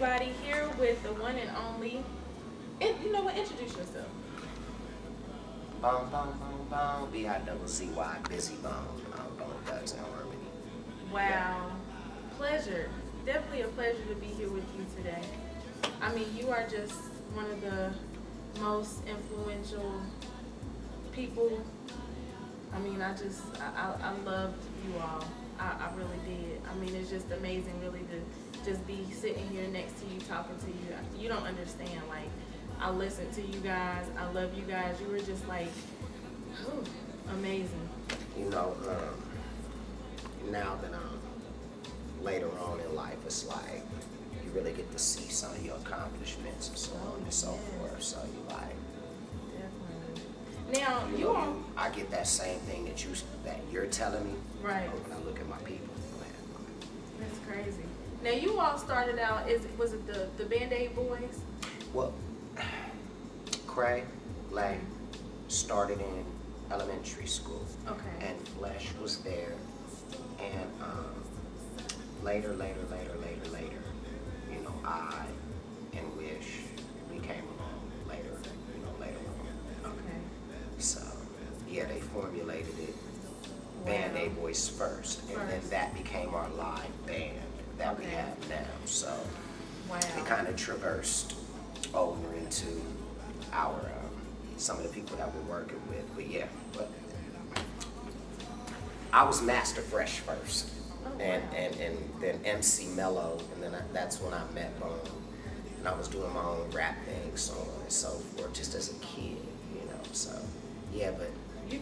everybody, here with the one and only, you know what, introduce yourself. Bone, bone, bone, bone, B-I-Z-Z-Y, Bizzy Bone of Bone Thugs in Harmony. Wow. Yeah. Pleasure. Definitely a pleasure to be here with you today. I mean, you are just one of the most influential people. I mean, I loved you all. I really did. I mean, it's just amazing really to just be sitting here next to you, talking to you. You don't understand. Like, I listen to you guys. I love you guys. You were just like, oh, amazing. You know, now that later on in life, it's like you really get to see some of your accomplishments and so on and so forth. So you like, definitely. Now you all, I get that same thing that you're telling me. Right. When I look at my people. That's crazy. Now you all started out. Was it the Band-Aid Boys? Well, Cray, Lay started in elementary school. Okay. And Flesh was there. And later, you know, I and Wish, we came along later on. Okay. So, yeah, they formulated it, Wow. Band-Aid Boys first. And then that became our live band that we have now. So, wow. it kind of traversed over into our, some of the people that we're working with. But yeah, I was Master Fresh first. Oh, and wow. then MC Mello, and then that's when I met Bone. And I was doing my own rap thing, so on and so forth, just as a kid, you know. So, yeah, but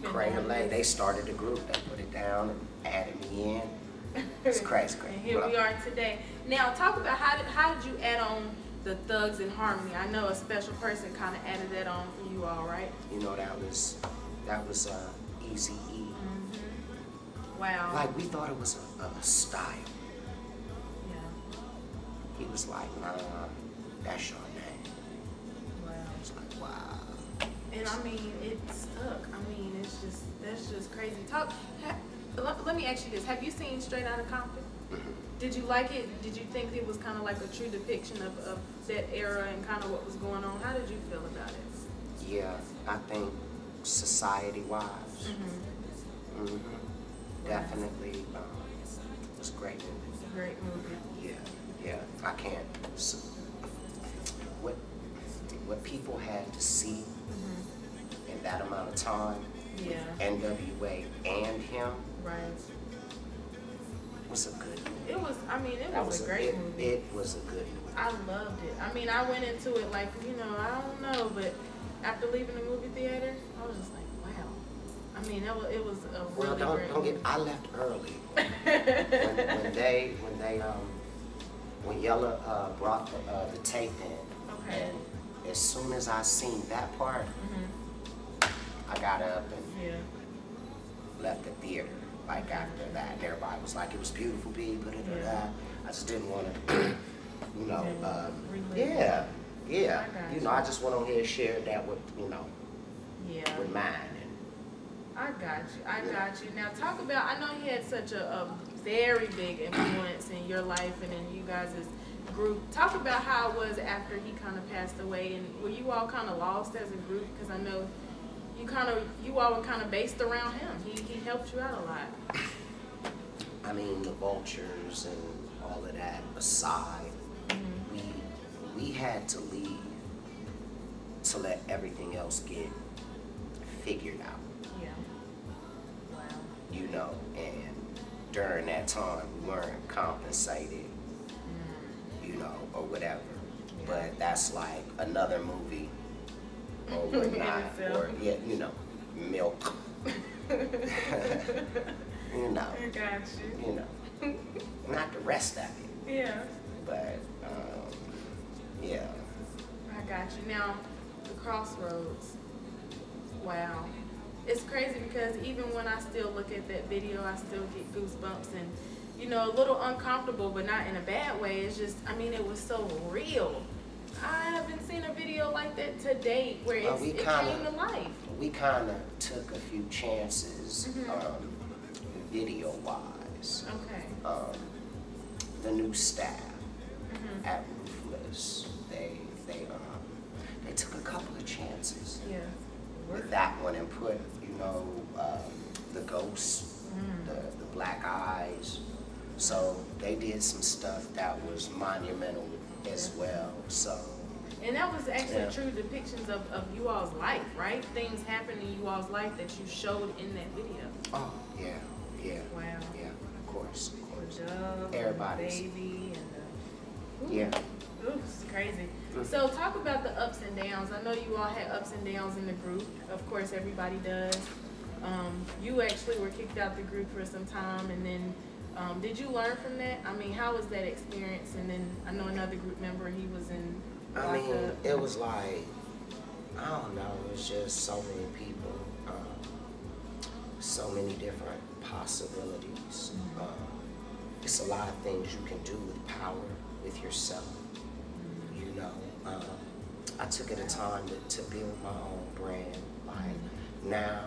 Cray and Lay, they started the group, they put it down and added me in. It's crazy. And here we are today. Now, talk about how did you add on the Thugs in Harmony? I know a special person kind of added that on for you all, right? You know, that was Easy E. Wow. Like, we thought it was a style. Yeah. He was like, nah, that's your name. Wow. It's like, wow. And I mean, it stuck. I mean, that's just crazy. Let me ask you this. Have you seen Straight Outta Compton? Mm-hmm. Did you like it? Did you think it was kind of like a true depiction of that era and kind of what was going on? How did you feel about it? Yeah, I think society-wise, definitely, it was a great movie. Great movie. Yeah, I can't. What people had to see in that amount of time, Yeah. NWA and him, Right. was a good movie. It was. I mean, it was a great movie. It was a good movie. I loved it. I mean, I went into it like, you know, I don't know, but after leaving the movie theater, I was just like, wow. I mean, it was a really great movie. I left early. when Yella brought the tape in, Okay. and as soon as I seen that part, I got up and left the theater. Like after that, and everybody was like, "It was beautiful, B." I just didn't want to, you know. Yeah. You know, I just went on here and shared that with, you know, with mine. I got you. Now talk about, I know you had such a very big influence in your life and in you guys' group. Talk about how it was after he kind of passed away, and were you all kind of lost as a group? Because I know you all were kind of based around him. He helped you out a lot. I mean, the vultures and all of that aside, we had to leave to let everything else get figured out. Yeah. Wow. You know, and during that time, we weren't compensated, you know, or whatever. But that's like another movie or whatnot, or you know, milk. You know. I got you. You know, not the rest of it. Yeah. But yeah. I got you. Now, the Crossroads. Wow. It's crazy because even when I still look at that video, I still get goosebumps and, you know, a little uncomfortable, but not in a bad way. It's just, I mean, it was so real. I haven't seen a video like that to date where it came to life. We kind of took a few chances, video-wise. Okay. The new staff at Ruthless was they took a couple of chances. Yeah. With that one and put, you know, the ghosts, the black eyes. So they did some stuff that was monumental as well. So. And that was actually true depictions of you all's life, right? Things happened in you all's life that you showed in that video. Oh, yeah. Wow. Yeah, of course. Everybody's. Baby and the, yeah. Ooh, it's crazy. So talk about the ups and downs. I know you all had ups and downs in the group. Of course, everybody does. You actually were kicked out the group for some time, and then did you learn from that? I mean, how was that experience? And then I know another group member, he was in. I mean, it was like, I don't know, it was just so many people, so many different possibilities. It's a lot of things you can do with power, with yourself. You know, I took it a time to build my own brand. Like now,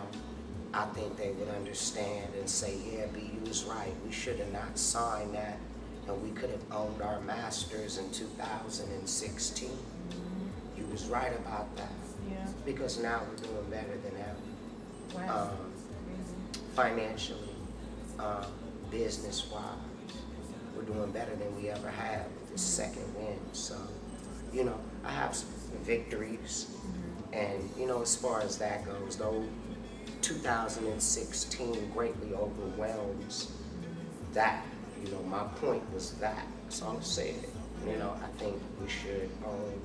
I think they would understand and say, yeah, B, you was right. We should have not signed that, and we could have owned our masters in 2016. You was right about that. Yeah. Because now we're doing better than ever. Wow. Financially, business-wise, we're doing better than we ever have with the second win. So, you know, I have some victories. And, you know, as far as that goes, though, 2016 greatly overwhelms that. You know, my point was that. So I'm saying, you know, I think we should own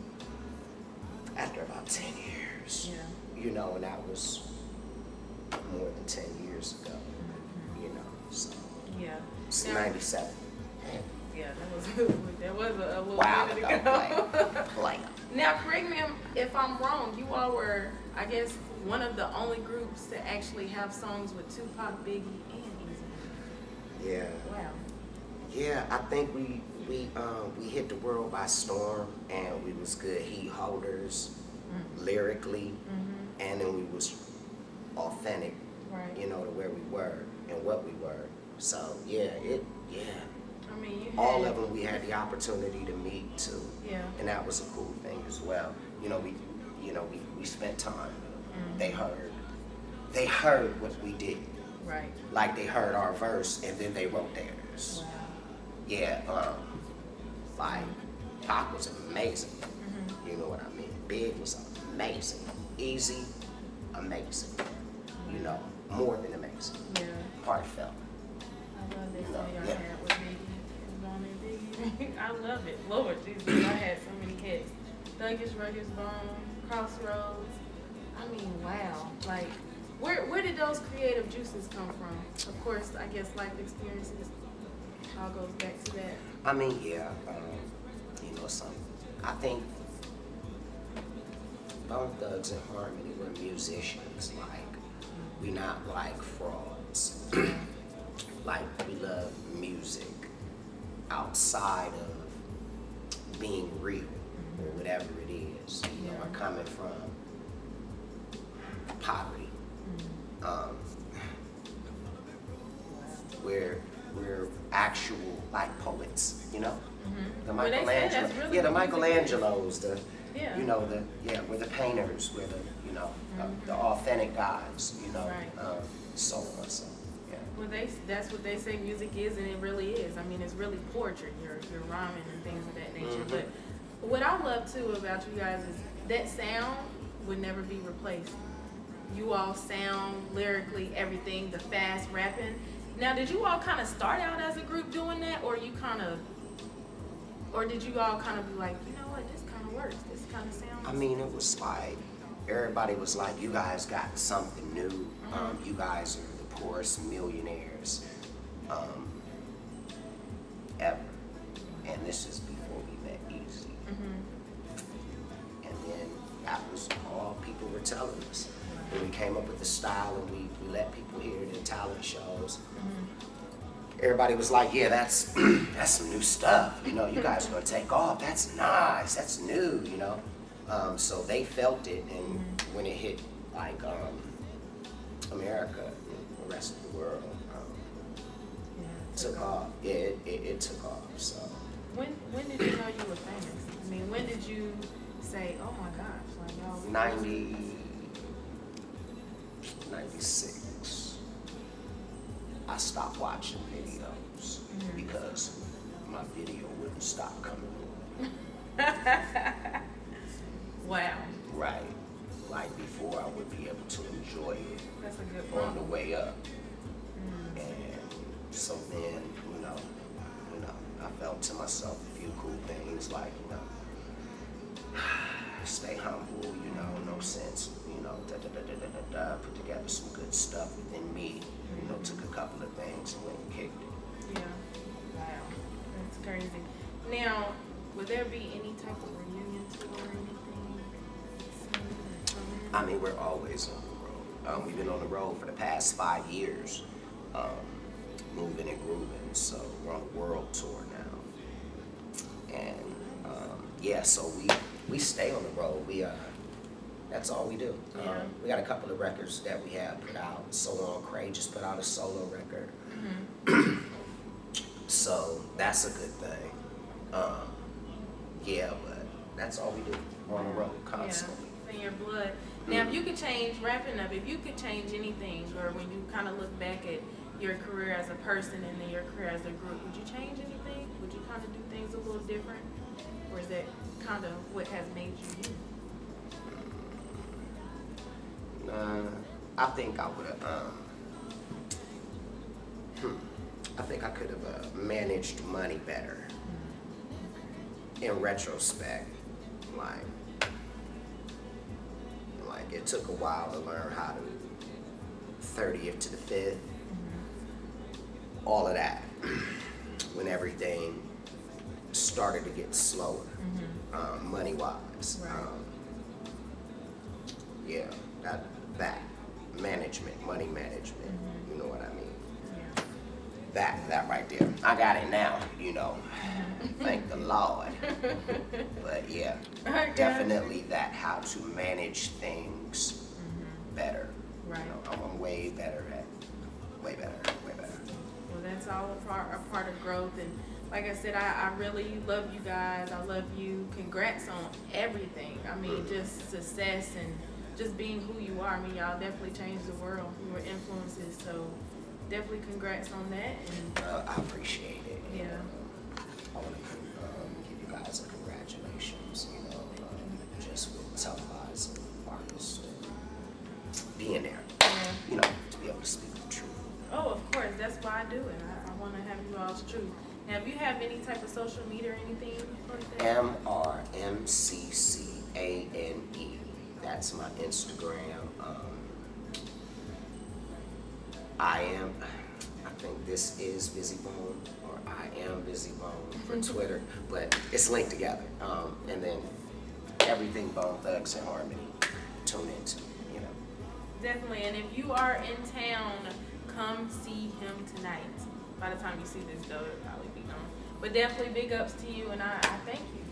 after about 10 years. Yeah. You know, and that was more than 10 years ago. You know, so. Yeah. It's 97. Yeah, that was a little bit ago. Play. Now, correct me if I'm wrong. You all were, I guess, one of the only groups to actually have songs with Tupac, Biggie, and Easy. Yeah. Wow. Yeah, I think we hit the world by storm, and we was good heat holders, lyrically, and then we was authentic, right. You know, to where we were and what we were. So yeah, I mean, you had all of them we had the opportunity to meet too. Yeah. And that was a cool thing as well. You know, we spent time. They heard what we did. Right. Like they heard our verse and then they wrote theirs. Wow. Yeah, like Pac was amazing. You know what I mean? Big was amazing. Easy, amazing. You know, more than amazing. Yeah. Heartfelt. I love that song y'all had with Biggie. Bone and Biggie. I love it. Lord Jesus, I had so mmany cats. Thuggish, Rugged Bone, Crossroads. I mean, wow. Like, where did those creative juices come from? Of course, I guess life experiences. All goes back to that. I mean, yeah, you know, I think Bone Thugs and Harmony were musicians. Like, we not like frauds. Like, we love music outside of being real or whatever it is. You know, or coming from poverty. We're actual like poets, you know. The Michelangelo, really the Michelangelos, you know, we're the painters, we're the, you know, the authentic guys, you know, right. So on, so yeah. Well, that's what they say music is, and it really is. I mean, it's really poetry. You're rhyming and things of that nature. But what I love too about you guys is that sound would never be replaced. You all sound lyrically, everything, the fast rapping. Now, did you all kind of start out as a group doing that, or did you all kind of be like, you know what, this kind of works, this kind of sounds? I mean, it was like, everybody was like, you guys got something new. You guys are the poorest millionaires ever. And this is before we met Easy. And then that was all people were telling us. When we came up with the style and we let people hear the talent shows, everybody was like, yeah, that's some new stuff. You know, you guys are gonna take off. That's nice, that's new, you know. So they felt it, and when it hit like America and the rest of the world, took off. Yeah, it took off. So When did you know you were famous? I mean, when did you say, oh my gosh, like y'all? 96. I stopped watching videos because my video wouldn't stop coming on. Wow. Right. Like before I would be able to enjoy it. That's a good on the way up. And so then, you know, I felt to myself a few cool things like, you know, stay humble, you know, no sense, you know, put together some good stuff within me, you know, took a couple of things and went and kicked it. Yeah. Wow. That's crazy. Now, would there be any type of reunion tour or anything? I mean, we're always on the road. We've been on the road for the past 5 years, moving and grooving. So we're on a world tour now, and yeah. So we stay on the road. That's all we do. We got a couple of records that we have put out. Solo on Cray just put out a solo record. So that's a good thing. Yeah, but that's all we do. We're on the road constantly. Yeah, in your blood. Now, if you could change, wrapping up, if you could change anything, or when you kind of look back at your career as a person and then your career as a group, would you change anything? Would you kind of do things a little different? Or is that kind of what has made you you? I think I would have, I think I could have managed money better. In retrospect, like it took a while to learn how to 30th to the 5th, all of that, when everything started to get slower, money-wise. Right. Yeah, that management, money management, you know what I mean? Yeah. That right there. I got it now, you know. Thank the Lord. But yeah, definitely that, how to manage things better. Right. You know, I'm way better. Well, that's all a part of growth. And like I said, I really love you guys. I love you. Congrats on everything. I mean, just success and just being who you are. I mean, y'all definitely changed the world. You were influences, so definitely congrats on that. And I appreciate it. Yeah. I want to give you guys a congratulations, you know, just with televising artists and being there, you know, to be able to speak the truth. Oh, of course, that's why I do it. I want to have you all's truth. Now, if you have any type of social media or anything like that? MRMCCANE. That's my Instagram. I think this is Bizzy Bone, or I am Bizzy Bone for Twitter, but it's linked together. And then everything Bone Thugs and Harmony, tune into, you know. Definitely, and if you are in town, come see him tonight. By the time you see this, though, it'll probably be gone. But definitely big ups to you, and I thank you.